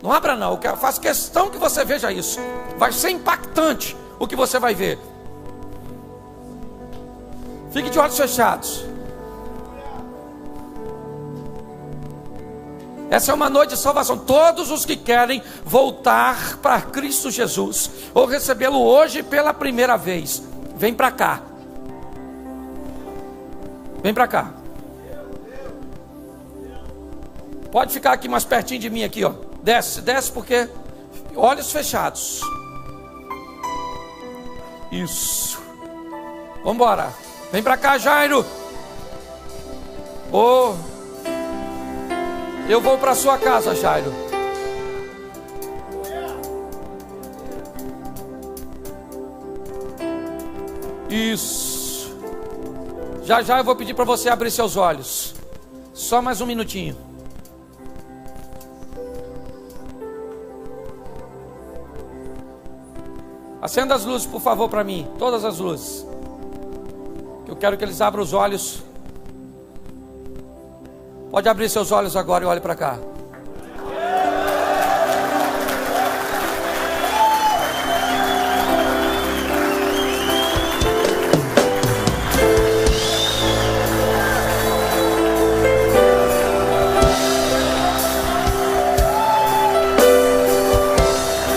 Não abra não, eu faço questão que você veja isso. Vai ser impactante o que você vai ver. Fique de olhos fechados. Essa é uma noite de salvação. Todos os que querem voltar para Cristo Jesus, ou recebê-lo hoje pela primeira vez, vem para cá. Vem para cá. Pode ficar aqui mais pertinho de mim aqui, ó. Desce porque olhos fechados. Isso. Vamos embora. Vem para cá, Jairo. Oh, eu vou para sua casa, Jairo. Isso. Já eu vou pedir para você abrir seus olhos. Só mais um minutinho. Acenda as luzes, por favor, para mim. Todas as luzes. Eu quero que eles abram os olhos. Pode abrir seus olhos agora e olhe para cá.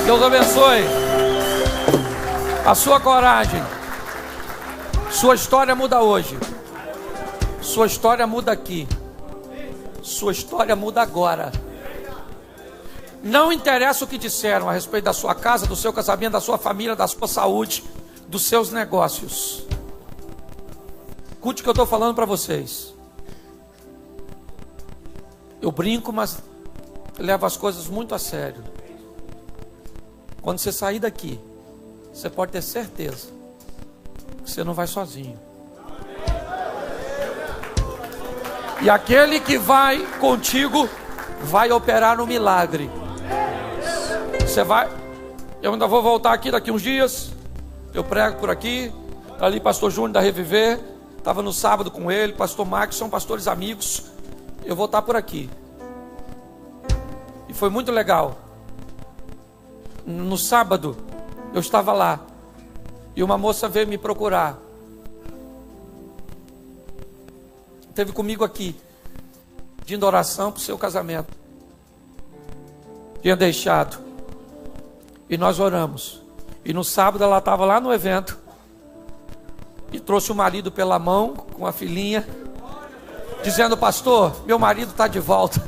Deus abençoe a sua coragem. Sua história muda hoje. Sua história muda aqui. Sua história muda agora. Não interessa o que disseram a respeito da sua casa, do seu casamento, da sua família, da sua saúde, dos seus negócios. Escute o que eu estou falando para vocês. Eu brinco, mas levo as coisas muito a sério. Quando você sair daqui, você pode ter certeza que você não vai sozinho. E aquele que vai contigo vai operar no milagre. Você vai. Eu ainda vou voltar aqui daqui uns dias. Eu prego por aqui. Ali pastor Júnior da Reviver. Estava no sábado com ele. Pastor Marcos, são pastores amigos. Eu vou estar por aqui. E foi muito legal. No sábado eu estava lá. E uma moça veio me procurar. Esteve comigo aqui, pedindo oração para o seu casamento. Tinha deixado. E nós oramos. E no sábado ela estava lá no evento. E trouxe o marido pela mão, com a filhinha. Dizendo, pastor, meu marido está de volta.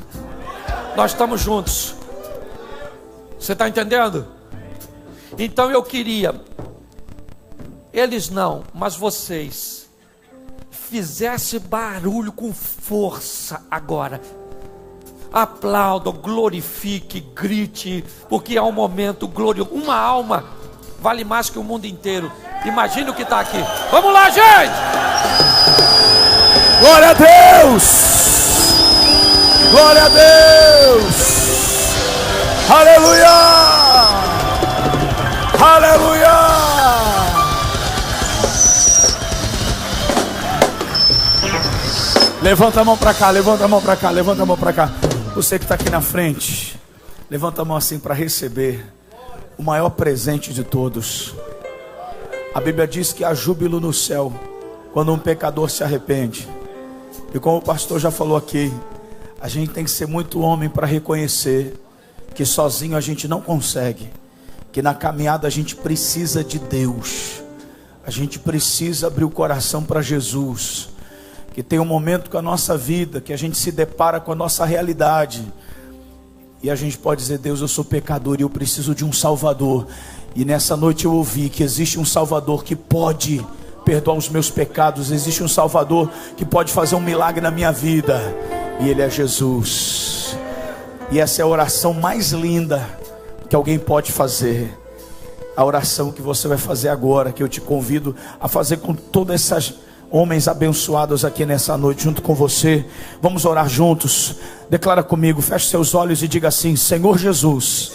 Nós estamos juntos. Você está entendendo? Então eu queria, eles não, mas vocês, fizesse barulho com força agora. Aplaudam, glorifique, grite, porque é um momento glorioso. Uma alma vale mais que o mundo inteiro. Imagina o que está aqui. Vamos lá, gente! Glória a Deus! Glória a Deus! Aleluia! Aleluia! Levanta a mão para cá, levanta a mão para cá, levanta a mão para cá. Você que está aqui na frente, levanta a mão assim para receber o maior presente de todos. A Bíblia diz que há júbilo no céu quando um pecador se arrepende. E como o pastor já falou aqui, a gente tem que ser muito homem para reconhecer que sozinho a gente não consegue, que na caminhada a gente precisa de Deus, a gente precisa abrir o coração para Jesus, que tem um momento com a nossa vida, que a gente se depara com a nossa realidade, e a gente pode dizer: Deus, eu sou pecador e eu preciso de um Salvador. E nessa noite eu ouvi que existe um Salvador que pode perdoar os meus pecados, existe um Salvador que pode fazer um milagre na minha vida, e Ele é Jesus. E essa é a oração mais linda que alguém pode fazer, a oração que você vai fazer agora, que eu te convido a fazer com todas essas homens abençoados aqui nessa noite, junto com você. Vamos orar juntos. Declara comigo, feche seus olhos e diga assim: Senhor Jesus,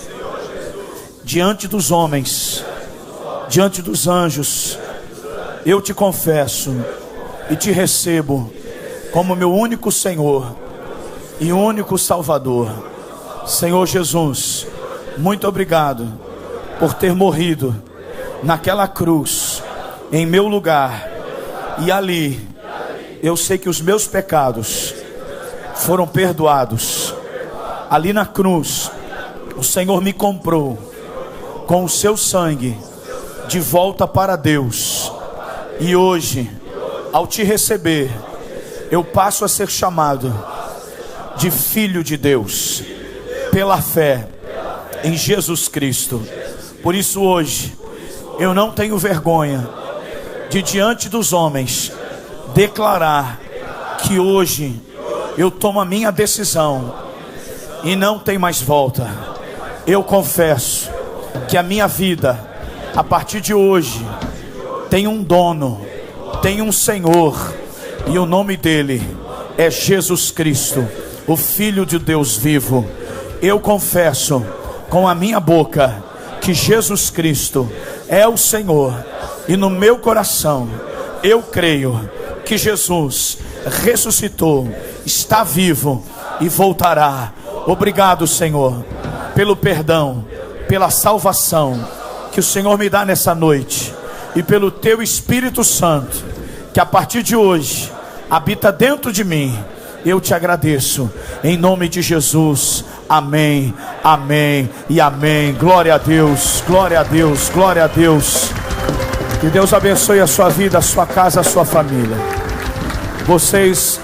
diante dos homens, diante dos anjos, eu te confesso e te recebo como meu único Senhor e único Salvador. Senhor Jesus, muito obrigado por ter morrido naquela cruz em meu lugar, e ali eu sei que os meus pecados foram perdoados. Ali na cruz o Senhor me comprou com o seu sangue de volta para Deus, e hoje, ao te receber, eu passo a ser chamado de filho de Deus, pela fé em Jesus Cristo. Por isso hoje eu não tenho vergonha de, diante dos homens, declarar que hoje eu tomo a minha decisão e não tem mais volta. Eu confesso que a minha vida, a partir de hoje, tem um dono, tem um Senhor, e o nome dele é Jesus Cristo, o Filho de Deus vivo. Eu confesso com a minha boca que Jesus Cristo é o Senhor, e no meu coração eu creio que Jesus ressuscitou, está vivo e voltará. Obrigado, Senhor, pelo perdão, pela salvação que o Senhor me dá nessa noite, e pelo teu Espírito Santo, que a partir de hoje habita dentro de mim. Eu te agradeço, em nome de Jesus. Amém, amém e amém. Glória a Deus, glória a Deus, glória a Deus. Que Deus abençoe a sua vida, a sua casa, a sua família. Vocês,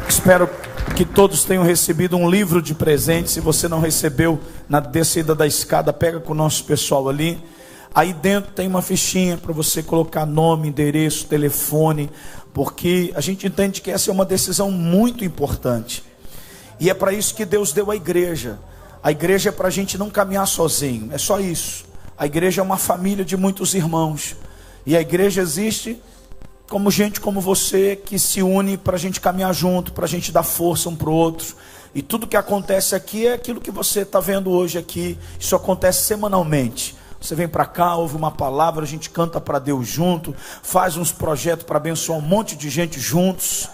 espero que todos tenham recebido um livro de presente. Se você não recebeu, na descida da escada, pega com o nosso pessoal ali. Aí dentro tem uma fichinha para você colocar nome, endereço, telefone, porque a gente entende que essa é uma decisão muito importante. E é para isso que Deus deu a igreja. A igreja é para a gente não caminhar sozinho, é só isso. A igreja é uma família de muitos irmãos, e a igreja existe como gente como você, que se une para a gente caminhar junto, para a gente dar força um para o outro. E tudo que acontece aqui é aquilo que você está vendo hoje aqui. Isso acontece semanalmente. Você vem para cá, ouve uma palavra, a gente canta para Deus junto, faz uns projetos para abençoar um monte de gente juntos.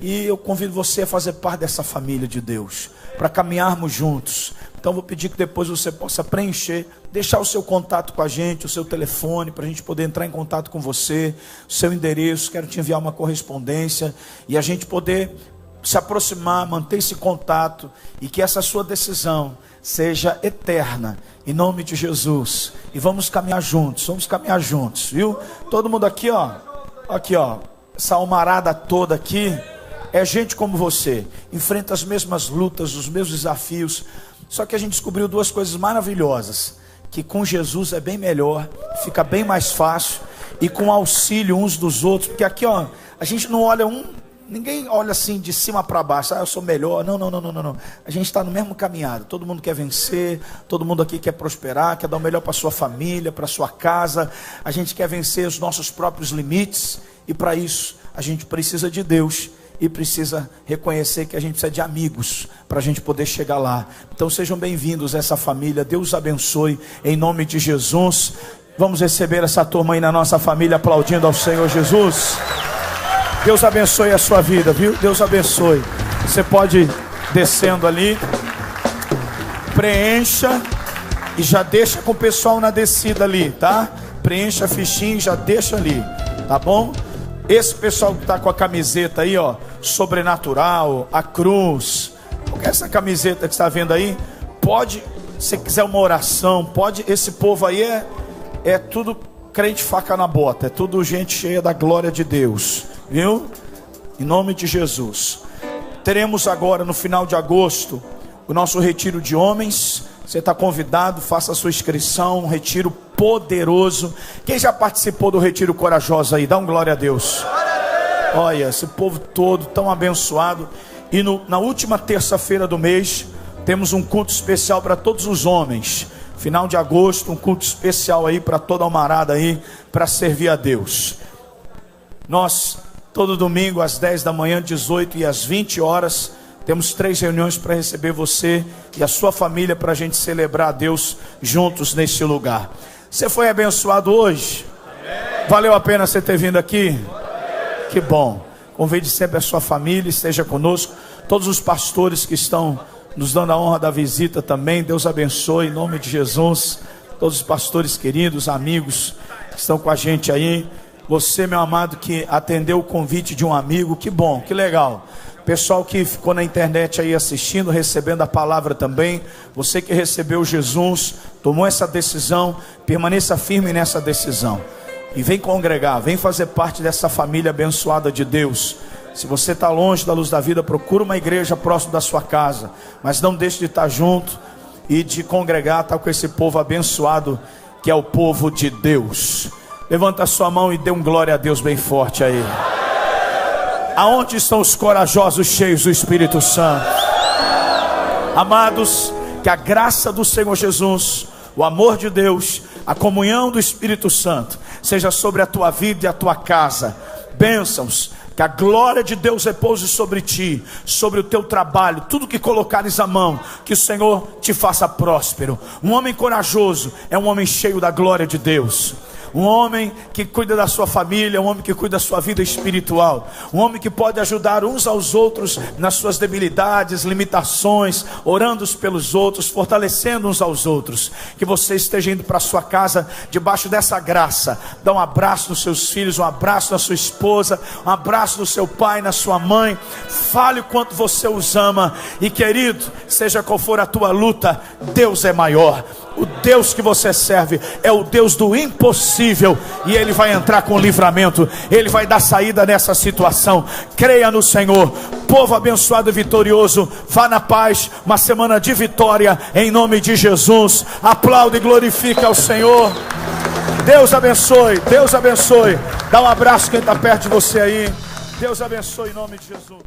E eu convido você a fazer parte dessa família de Deus, para caminharmos juntos. Então vou pedir que depois você possa preencher, deixar o seu contato com a gente, o seu telefone, para a gente poder entrar em contato com você, o seu endereço. Quero te enviar uma correspondência e a gente poder se aproximar, manter esse contato, e que essa sua decisão seja eterna, em nome de Jesus. E vamos caminhar juntos, viu? Todo mundo aqui, ó, essa almarada toda aqui é gente como você, enfrenta as mesmas lutas, os mesmos desafios. Só que a gente descobriu duas coisas maravilhosas: que com Jesus é bem melhor, fica bem mais fácil, e com auxílio uns dos outros. Porque aqui, ó, a gente não olha ninguém olha assim de cima para baixo, eu sou melhor. Não. A gente está no mesmo caminhado. Todo mundo quer vencer, todo mundo aqui quer prosperar, quer dar o melhor para sua família, para sua casa. A gente quer vencer os nossos próprios limites, e para isso a gente precisa de Deus, e precisa reconhecer que a gente precisa de amigos para a gente poder chegar lá. Então sejam bem-vindos a essa família. Deus abençoe em nome de Jesus. Vamos receber essa turma aí na nossa família, aplaudindo ao Senhor Jesus. Deus abençoe a sua vida, viu? Deus abençoe. Você pode ir descendo ali. Preencha e já deixa com o pessoal na descida ali, tá? Preencha a fichinha e já deixa ali, tá bom? Esse pessoal que tá com a camiseta aí, ó, sobrenatural, a cruz, porque essa camiseta que está vendo aí, pode, se quiser uma oração, pode, esse povo aí é tudo crente faca na bota, é tudo gente cheia da glória de Deus, viu? Em nome de Jesus. Teremos agora no final de agosto o nosso retiro de homens. Você está convidado, faça a sua inscrição, um retiro poderoso. Quem já participou do retiro corajoso aí? Dá um glória a Deus. Olha, esse povo todo tão abençoado. E na última terça-feira do mês, temos um culto especial para todos os homens. Final de agosto, um culto especial aí para toda a almarada aí, para servir a Deus. Nós, todo domingo às 10 da manhã, 18 e às 20 horas, temos 3 reuniões para receber você e a sua família, para a gente celebrar a Deus juntos neste lugar. Você foi abençoado hoje? Amém. Valeu a pena você ter vindo aqui? Amém. Que bom. Convide sempre a sua família, esteja conosco. Todos os pastores que estão nos dando a honra da visita também, Deus abençoe em nome de Jesus. Todos os pastores queridos, amigos que estão com a gente aí. Você, meu amado, que atendeu o convite de um amigo, que bom, que legal. Pessoal que ficou na internet aí assistindo, recebendo a palavra também. Você que recebeu Jesus, tomou essa decisão, permaneça firme nessa decisão. E vem congregar, vem fazer parte dessa família abençoada de Deus. Se você está longe da luz da vida, procura uma igreja próximo da sua casa. Mas não deixe de estar junto e de congregar, estar com esse povo abençoado, que é o povo de Deus. Levanta a sua mão e dê um glória a Deus bem forte aí. Aonde estão os corajosos cheios do Espírito Santo? Amados, que a graça do Senhor Jesus, o amor de Deus, a comunhão do Espírito Santo seja sobre a tua vida e a tua casa. Bênçãos, que a glória de Deus repouse sobre ti, sobre o teu trabalho, tudo que colocares a mão, que o Senhor te faça próspero. Um homem corajoso é um homem cheio da glória de Deus. Um homem que cuida da sua família, um homem que cuida da sua vida espiritual, um homem que pode ajudar uns aos outros nas suas debilidades, limitações, orando pelos outros, fortalecendo uns aos outros. Que você esteja indo para a sua casa debaixo dessa graça. Dá um abraço nos seus filhos, um abraço na sua esposa, um abraço no seu pai, na sua mãe. Fale o quanto você os ama. E querido, seja qual for a tua luta, Deus é maior. O Deus que você serve é o Deus do impossível, e Ele vai entrar com livramento, Ele vai dar saída nessa situação. Creia no Senhor. Povo abençoado e vitorioso, vá na paz, uma semana de vitória, em nome de Jesus. Aplaude e glorifique ao Senhor. Deus abençoe, Deus abençoe. Dá um abraço quem está perto de você aí. Deus abençoe em nome de Jesus.